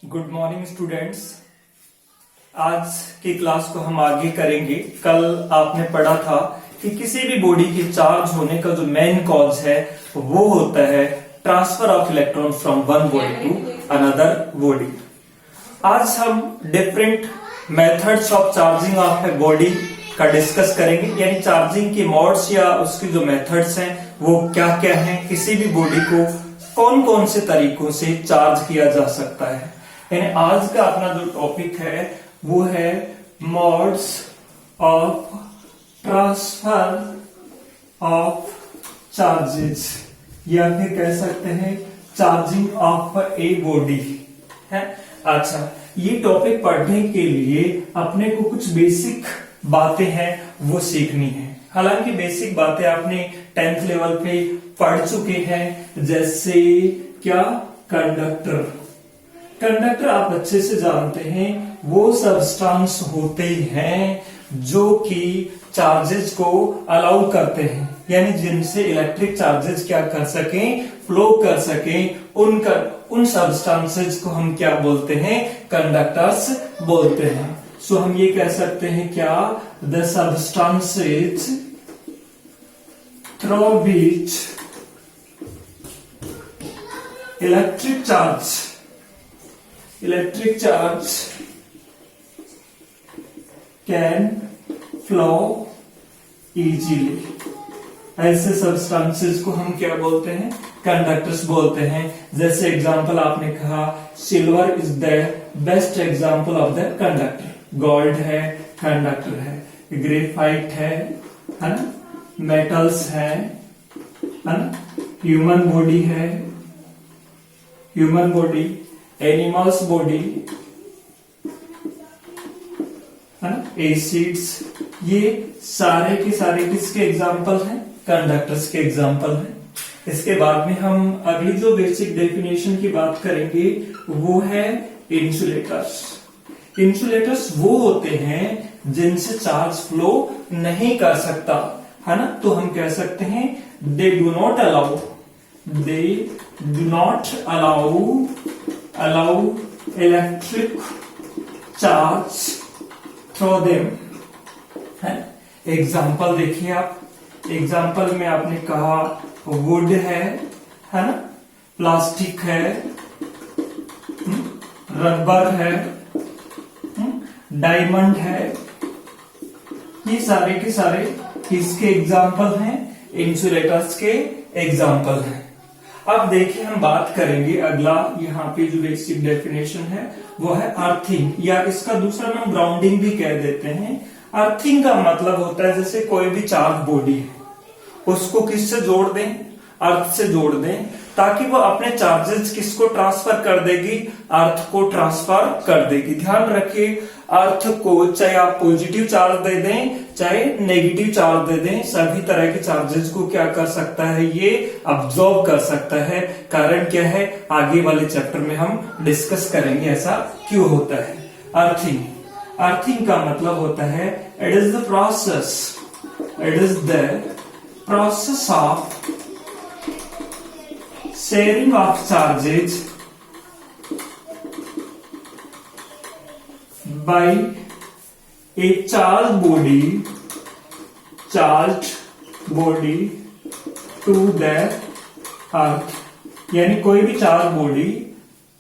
Good morning students. आज की class को हम आगे करेंगे। कल आपने पढ़ा था कि किसी भी बॉडी के चार्ज होने का जो मेन कॉज है वो होता है transfer of electron from one body to another body. आज हम different methods of charging of a body का डिस्कस करेंगे, यानी चार्जिंग के मोड्स या उसकी जो मेथड्स हैं वो क्या क्या हैं, किसी भी बॉडी को कौन कौन से तरीकों से चार्ज किया जा सकता है। यानी आज का अपना जो टॉपिक है वो है modes of transfer of charges, या फिर कह सकते हैं चार्जिंग ऑफ ए बॉडी है। अच्छा, ये टॉपिक पढ़ने के लिए अपने को कुछ बेसिक बातें हैं वो सीखनी है। हालांकि बेसिक बातें आपने 10th लेवल पे पढ़ चुके हैं, जैसे क्या कंडक्टर आप अच्छे से जानते हैं, वो सब्सटेंस होते हैं जो कि चार्जेस को अलाउ करते हैं, यानी जिनसे इलेक्ट्रिक चार्जेस क्या कर सकें, फ्लो कर सकें। उन सब्सटेंसेस को हम क्या बोलते हैं, कंडक्टर्स बोलते हैं। सो हम ये कह सकते हैं क्या, the substances through which electric charge can flow easily. ऐसे सब्सटेंसेस को हम क्या बोलते हैं, कंडक्टर्स बोलते हैं। जैसे एग्जांपल आपने कहा silver is the best example of the conductor. Gold है, कंडक्टर है। ग्रेफाइट है ना, मेटल्स है ना, ह्यूमन बॉडी, एनिमल्स बॉडी है ना, एसिड्स, ये सारे के सारे किसके एग्जाम्पल हैं, कंडक्टर्स के एग्जाम्पल हैं। इसके बाद में हम अगली जो बेसिक डेफिनेशन की बात करेंगे वो है इंसुलेटर्स। इंसुलेटर्स वो होते हैं जिनसे चार्ज फ्लो नहीं कर सकता है ना, तो हम कह सकते हैं they do not allow electric charge through them है। एग्जाम्पल देखिए आप, एग्जाम्पल में आपने कहा वुड है ना, प्लास्टिक है, रबर है, डायमंड है, ये सारे के सारे किसके एग्जाम्पल हैं, इंसुलेटर्स के एग्जाम्पल हैं। अब देखिए हम बात करेंगे अगला, यहाँ पे जो बेसिक डेफिनेशन है वो है अर्थिंग, या इसका दूसरा नाम ग्राउंडिंग भी कह देते हैं। अर्थिंग का मतलब होता है जैसे कोई भी चार्ज बॉडी है उसको किससे जोड़ दें, अर्थ से जोड़ दें, ताकि वो अपने चार्जेस किसको ट्रांसफर कर देगी, अर्थ को ट्रांसफर कर देगी। ध्यान रखिए, अर्थ को चाहे आप पॉजिटिव चार्ज दे दें चाहे नेगेटिव चार्ज दे दें, सभी तरह के चार्जेस को क्या कर सकता है, ये अब्सॉर्ब कर सकता है। कारण क्या है, आगे वाले चैप्टर में हम डिस्कस करेंगे ऐसा क्यों होता है। अर्थिंग का मतलब होता है it is the process of sharing of charges by a charged body to the earth, यानी कोई भी चार्ज बॉडी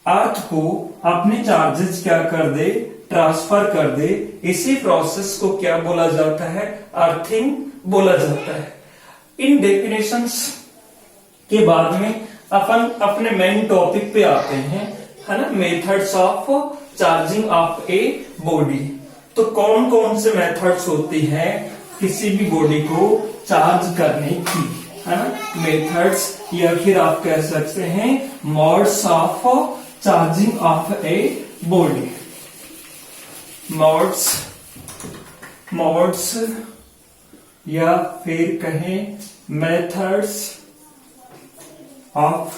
अर्थ को अपने चार्जेस क्या कर दे, ट्रांसफर कर दे। इसी प्रोसेस को क्या बोला जाता है, अर्थिंग बोला जाता है। इन डेफिनेशंस के बाद में अपन अपने मेन टॉपिक पे आते हैं है ना, methods of charging of a body. तो कौन कौन से मेथड्स होती हैं किसी भी बॉडी को चार्ज करने की, है ना, मेथड्स, या फिर आप कह सकते हैं modes of charging of a body. Modes या फिर कहें methods of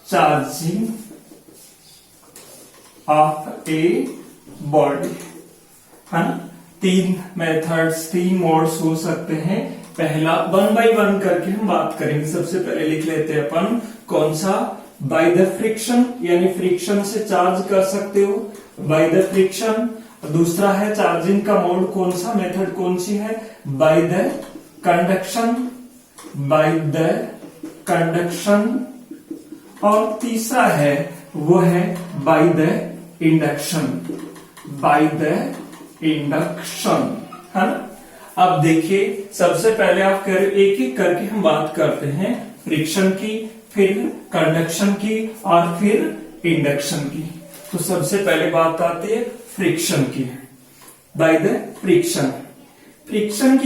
charging of a body है ना। तीन मोड्स हो सकते हैं। पहला 1 by 1 करके हम बात करेंगे। सबसे पहले लिख लेते हैं अपन कौन सा, बाय द फ्रिक्शन, यानी फ्रिक्शन से चार्ज कर सकते हो बाय द फ्रिक्शन। दूसरा है चार्जिंग का मोड कौन सा, मेथड कौन सी है, bye the conduction, bye the conduction. और तीसरा है वो है by the induction, by the induction, है ना। अब देखिए सबसे पहले आप कर एक एक करके हम बात करते हैं, फ्रिक्शन की, फिर कंडक्शन की और फिर इंडक्शन की। तो सबसे पहले बात आती है फ्रिक्शन की, बाय द फ्रिक्शन। फ्रिक्शन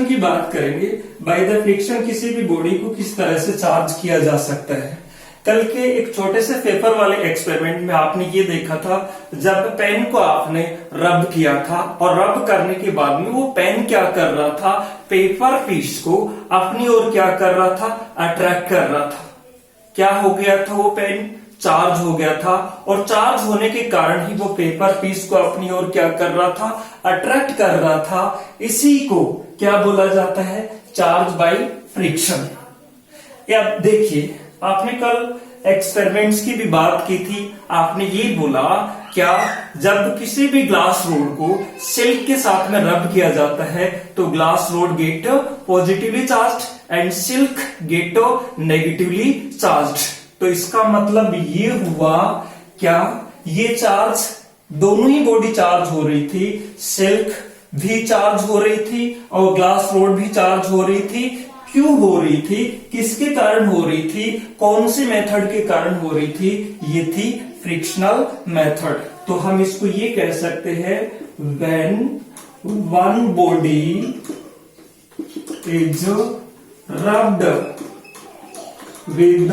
की बात करेंगे। बाय द फ्रिक्शन किसी भी बॉडी को किस तरह से चार्ज किया जा सकता है। कल के एक छोटे से पेपर वाले एक्सपेरिमेंट में आपने ये देखा था, जब पेन को आपने रब किया था और रब करने के बाद में वो पेन क्या कर रहा था, पेपर पीस को अपनी ओर क्या कर रहा था, अट्रैक्ट कर रहा था। क्या हो गया था, वो पेन चार्ज हो गया था और चार्ज होने के कारण ही वो पेपर पीस को अपनी ओर क्या कर रहा था, अट्रैक्ट कर रहा था। इसी को क्या बोला जाता है, चार्ज बाय फ्रिक्शन। या देखिए आपने कल एक्सपेरिमेंट्स की भी बात की थी, आपने ये बोला क्या, जब किसी भी ग्लास रोड को सिल्क के साथ में रब किया जाता है तो glass rod get positively charged and silk get negatively charged. तो इसका मतलब ये हुआ क्या, ये चार्ज दोनों ही बॉडी चार्ज हो रही थी, सिल्क भी चार्ज हो रही थी और ग्लास रोड भी चार्ज हो रही थी। क्यों हो रही थी, किसके कारण हो रही थी, कौन से मेथड के कारण हो रही थी, ये थी फ्रिक्शनल मेथड। तो हम इसको ये कह सकते हैं, when one body is rubbed with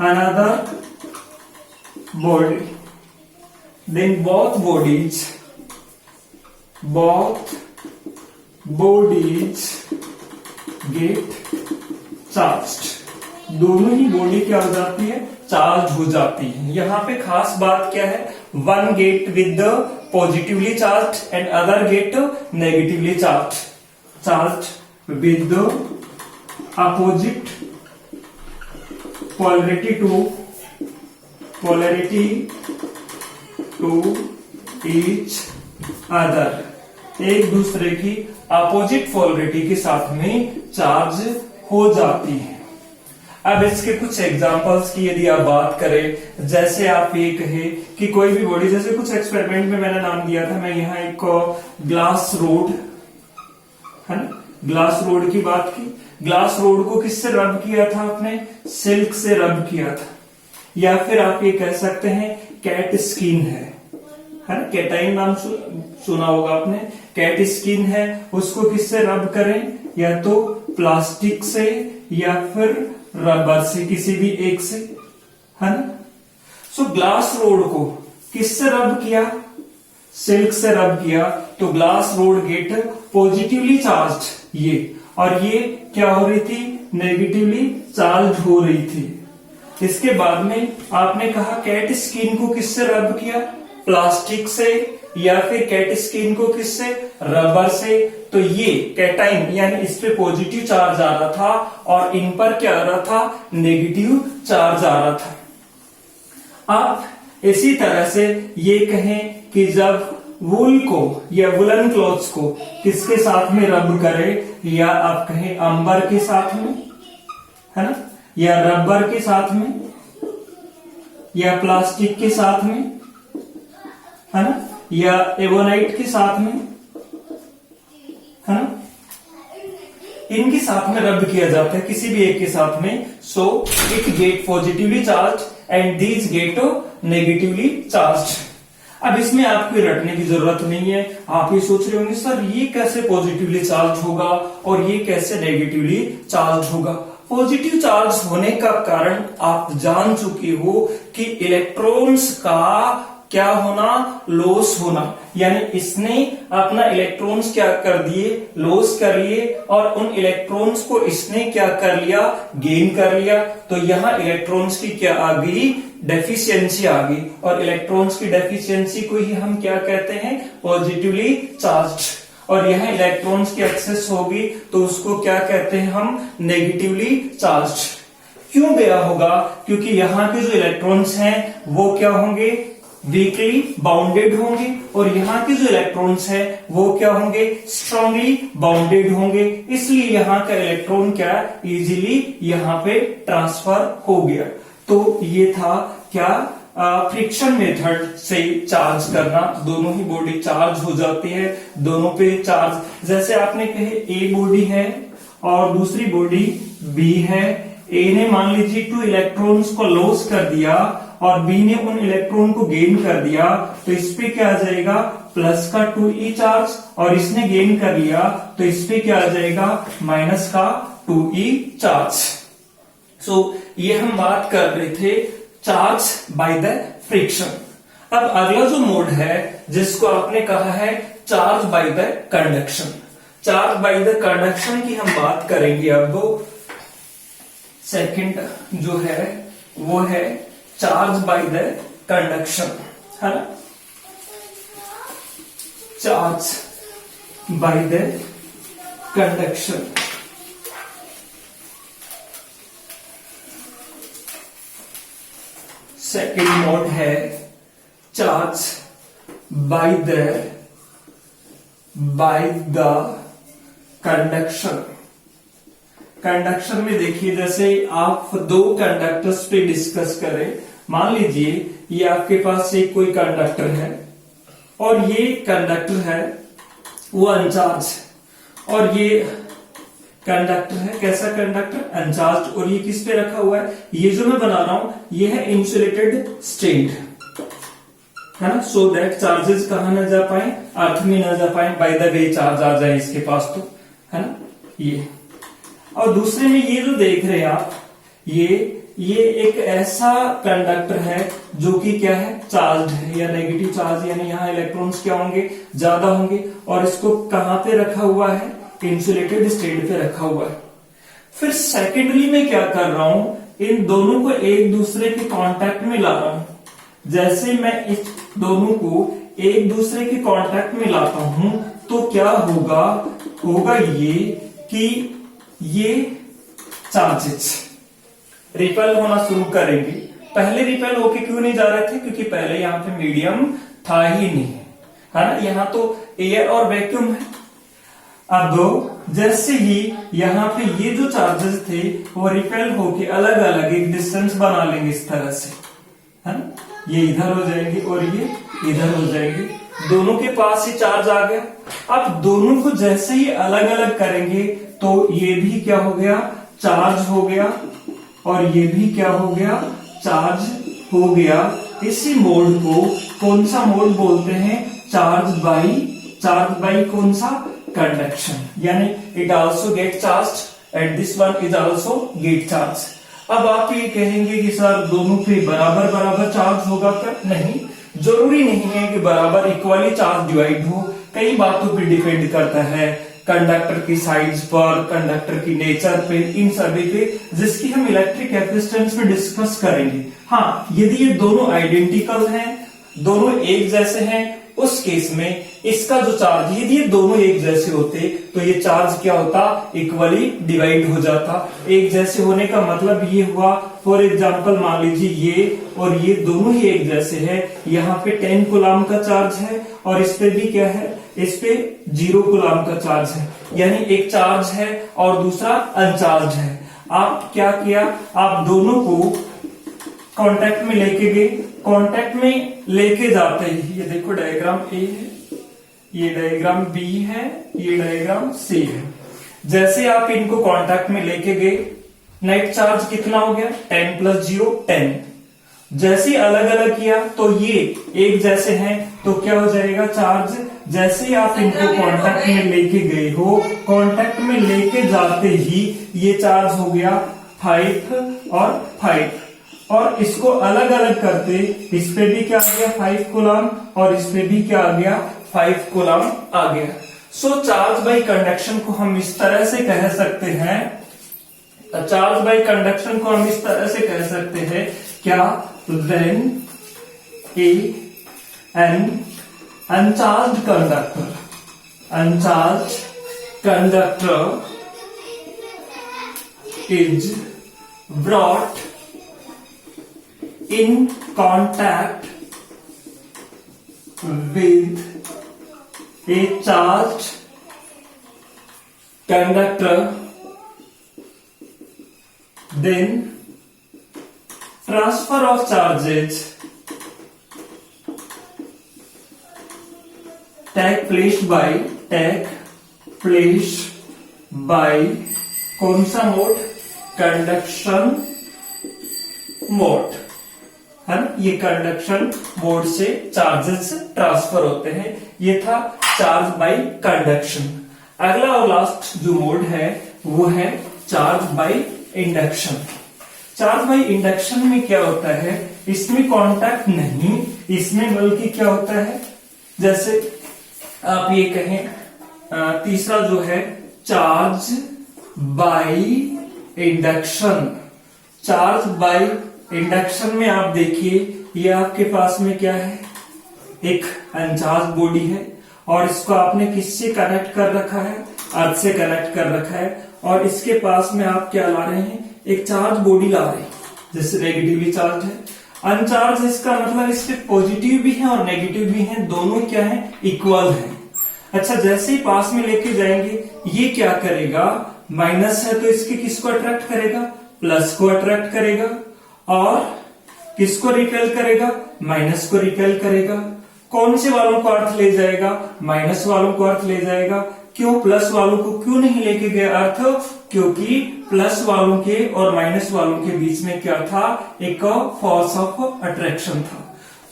another body, then both bodies get charged। दोनों ही बॉडी क्या हो जाती है, चार्ज हो जाती है। यहाँ पे खास बात क्या है, one get with the positively charge and other get negatively charge with the opposite polarity to each other, एक दूसरे की अपोजिट पोलरिटी के साथ में चार्ज हो जाती है। अब इसके कुछ एग्जांपल्स की यदि आप बात करें, जैसे आप ये कहे कि कोई भी बॉडी, जैसे कुछ एक्सपेरिमेंट में मैंने नाम दिया था, मैं यहाँ एक ग्लास रोड है ना, ग्लास रोड की बात की। ग्लास रोड को किससे रब किया था आपने, सिल्क से रब किया था। या फिर आप ये कह सकते हैं कैट स्किन है ना, कैटाइन नाम सुना होगा आपने, कैट स्किन है, उसको किससे रब करें, या तो प्लास्टिक से या फिर रबर से, किसी भी एक से, है ना। सो ग्लास रोड को किससे रब किया, सिल्क से रब किया, तो glass rod get positively charge ये, और ये क्या हो रही थी, नेगेटिवली चार्ज हो रही थी। इसके बाद में आपने कहा कैट स्किन को किससे रब किया, प्लास्टिक से, या फिर कैट स्किन को किससे, रबर से। तो ये कैटाइन यानी इस पे पॉजिटिव चार्ज आ रहा था और इन पर क्या आ रहा था, नेगेटिव चार्ज आ रहा था। आप इसी तरह से ये कहें कि जब वूल को या वुलन क्लॉथ्स को किसके साथ में रब करें, या आप कहें अंबर के साथ में, है ना, या रबर के साथ में, या प्लास्टिक के साथ में, है ना, या एवोनाइट के साथ में, है ना, इनके साथ में रब किया जाता है, किसी भी एक के साथ में। So it get positively charge and these get negatively charge. अब इसमें आपको रटने की जरूरत नहीं है। आप ये सोच रहे होंगे सर ये कैसे पॉजिटिवली चार्ज होगा और ये कैसे नेगेटिवली चार्ज होगा। पॉजिटिव चार्ज होने का कारण आप जान चुके हो कि इलेक्ट्रॉन्स का क्या होना, लॉस होना, यानी इसने अपना इलेक्ट्रॉन्स क्या कर दिए, लॉस कर लिए, और उन इलेक्ट्रॉन्स को इसने क्या कर लिया, गेन कर लिया। तो यहां इलेक्ट्रॉन्स की क्या आ गई, डेफिशिएंसी आ गई, और इलेक्ट्रॉन्स की डेफिशिएंसी को ही हम क्या कहते हैं, पॉजिटिवली चार्ज्ड। और यहाँ इलेक्ट्रॉन्स की एक्सेस होगी तो उसको क्या कहते हैं हम, नेगेटिवली चार्ज। क्यों गया होगा, क्योंकि यहाँ के जो इलेक्ट्रॉन्स हैं वो क्या होंगे, वीकली बाउंडेड होंगे, और यहाँ के जो इलेक्ट्रॉन्स हैं वो क्या होंगे, स्ट्रांगली बाउंडेड होंगे, इसलिए यहाँ का इलेक्ट्रॉन क्या इजीली यहाँ पे ट्रांसफर हो गया। तो ये था क्या, फ्रिक्शन मेथड से चार्ज करना, दोनों ही बॉडी चार्ज हो जाती है, दोनों पे चार्ज, जैसे आपने कहे ए बॉडी है और दूसरी बॉडी बी है, ए ने मान लीजिए 2 इलेक्ट्रॉन्स को लॉस कर दिया और बी ने उन इलेक्ट्रॉन को गेन कर दिया, तो इस पे क्या आ जाएगा, प्लस का 2e चार्ज, और इसने गेन कर लिया तो इस पे क्या आ जाएगा, माइनस का 2e चार्ज। सो ये हम बात कर रहे the charge by the friction. अब अगला जो मोड है जिसको आपने कहा है charge by the conduction, charge by the conduction की हम बात करेंगे। अब सेकंड जो है वो है चार्ज बाय द कंडक्शन, है ना, charge by the conduction. Second mode है charge by the conduction. Conduction में देखिए, जैसे आप 2 कंडक्टर्स पे डिस्कस करें, मान लीजिए ये आपके पास एक कोई कंडक्टर है और ये कंडक्टर है वो अनचार्ज, और ये कंडक्टर है कैसा कंडक्टर, अनचार्ज, और ये किस पे रखा हुआ है, ये जो मैं बना रहा हूं ये है इंसुलेटेड स्टेट, है ना, सो दैट चार्जेस कहां ना जा पाए, अर्थ में ना जा पाए, बाय द वे चार्ज आ जाए इसके पास, तो है ना ये। और दूसरे में ये जो देख रहे हैं आप, ये एक ऐसा कंडक्टर है जो कि क्या है, चार्ज है या नेगेटिव चार्ज, यानी यहाँ इलेक्ट्रॉन्स क्या होंगे, ज्यादा होंगे, और इसको कहां पे रखा हुआ है, इंसुलेटेड स्टेट पे रखा हुआ है। फिर सेकेंडरी में क्या कर रहा हूं, इन दोनों को एक दूसरे के कांटेक्ट में ला रहा हूं। जैसे मैं इस दोनों को एक दूसरे के कांटेक्ट में लाता हूं तो क्या होगा ये कि ये चार्जेस रिपेल होना शुरू करेंगे। पहले रिपेल होके क्यों नहीं जा रहे थे, क्योंकि पहले यहाँ पे मीडियम था ही नहीं, है ना, यहाँ तो एयर और वैक्यूम है। अब जैसे ही यहाँ पे ये जो चार्जेस थे वो रिपेल होके अलग अलग एक डिस्टेंस बना लेंगे इस तरह से, है ना, ये इधर हो जाएंगे और ये इधर हो जाएंगे, दोनों के पास ही चार्ज आ गया। अब दोनों को जैसे ही अलग अलग करेंगे तो ये भी क्या हो गया, चार्ज हो गया, और ये भी क्या हो गया, चार्ज हो गया। इसी मोड को कौन सा मोड बोलते हैं, चार्ज बाई कौन सा, कंडक्शन, यानी it also get charge and this one is also get charge. अब आप ये कहेंगे कि सर दोनों पे बराबर चार्ज होगा क्या, नहीं, जरूरी नहीं है कि बराबर इक्वली चार्ज डिवाइड हो, कई बातों पे डिपेंड करता है, कंडक्टर की साइज पर, कंडक्टर की नेचर पे, इन सभी पे, जिसकी हम इलेक्ट्रिक कैपेसिटेंस में डिस्कस करेंगे। हाँ, यदि ये दोनों आइडेंटिकल हैं, दोनों एक जैसे हैं, उस केस में इसका जो चार्ज, यदि ये दोनों एक जैसे होते तो ये चार्ज क्या होता, इक्वली डिवाइड हो जाता। एक जैसे होने का मतलब ये हुआ, फॉर एग्जांपल मान लीजिए ये और ये दोनों ही एक जैसे है, यहाँ पे 10 कूलम का चार्ज है और इस पे भी क्या है, इस पे 0 कूलम का चार्ज है, यानी एक चार्ज है और दूसरा अनचार्ज है। आप क्या किया, आप दोनों को कांटेक्ट में लेके गए, कांटेक्ट में लेके जाते ही ये देखो डायग्राम ए है, ये डायग्राम बी है, ये डायग्राम सी है। जैसे आप इनको कांटेक्ट में लेके गए, नेट चार्ज कितना हो गया, 10 + 0 10। जैसे अलग अलग किया तो ये एक जैसे हैं तो क्या हो जाएगा, चार्ज। जैसे आप इनको कांटेक्ट में लेके गए हो, कांटेक्ट में लेके जाते ही ये चार्ज हो गया 5 और 5, और इसको अलग अलग करते इस पे भी क्या आ गया 5 कूलम और इस पे भी क्या आ गया 5 कूलम आ गया। सो चार्ज बाय कंडक्शन को हम इस तरह से कह सकते हैं, चार्ज बाय कंडक्शन को हम इस तरह से कह सकते हैं क्या, when an uncharged conductor uncharged conductor is brought in contact with a charged conductor, then transfer of charges take place by कौन सा मोड? कंडक्शन मोड है ना। ये कंडक्शन मोड से चार्जेस ट्रांसफर होते हैं। ये था चार्ज बाय कंडक्शन। अगला और लास्ट जो मोड है वो है charge by induction. Charge by induction में क्या होता है, इसमें कांटेक्ट नहीं, इसमें बल्कि क्या होता है, जैसे आप ये कहें तीसरा जो है charge by induction. Charge by induction में आप देखिए ये आपके पास में क्या है, एक अनचार्ज बॉडी है और इसको आपने किससे कनेक्ट कर रखा है? अर्थ से कनेक्ट कर रखा है। और इसके पास में आप क्या ला रहे हैं? एक चार्ज बॉडी ला रहे हैं, जैसे नेगेटिवली चार्ज है। अनचार्ज इसका मतलब इसके पॉजिटिव भी है और नेगेटिव भी है, दोनों क्या है? इक्वल है। अच्छा, जैसे ही पास में लेके जाएंगे ये क्या करेगा? माइनस है तो इसके किसको अट्रैक्ट करेगा? प्लस को अट्रैक्ट करेगा। और किसको रिपेल करेगा? माइनस को रिपेल करेगा। कौन से वालों को अर्थ ले जाएगा? माइनस वालों को अर्थ ले जाएगा। क्यों? प्लस वालों को क्यों नहीं लेके गया अर्थ? क्योंकि प्लस वालों के और माइनस वालों के बीच में क्या था? एक फोर्स ऑफ अट्रैक्शन था।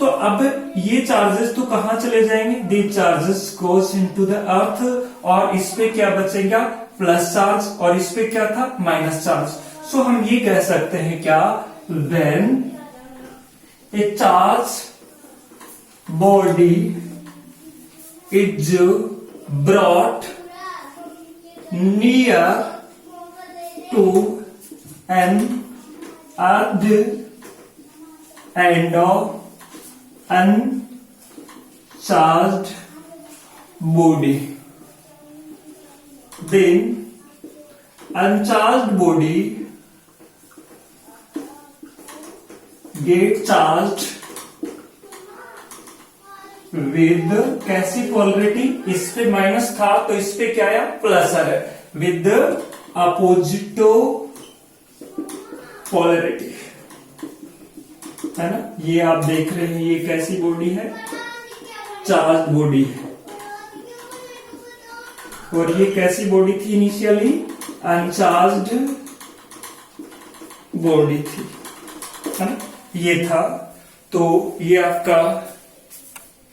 तो अब ये चार्जेस तो कहां चले जाएंगे? The charges goes into the earth, और इस पे क्या बचेगा? प्लस चार्ज, और इस पे क्या था? Minus charge. सो हम ये कह सकते हैं क्या? When A charge body is brought near to an earth and uncharged body, then uncharged body get charged with कैसी पोलरिटी? इस पे माइनस था तो इस पे क्या आया? प्लस आ है, विद अपोजिटो पोलरिटी, है ना। ये आप देख रहे हैं, ये कैसी बॉडी है? चार्ज बॉडी है। और ये कैसी बॉडी थी? इनिशियली अनचार्ज्ड बॉडी थी, है ना। ये था, तो ये आपका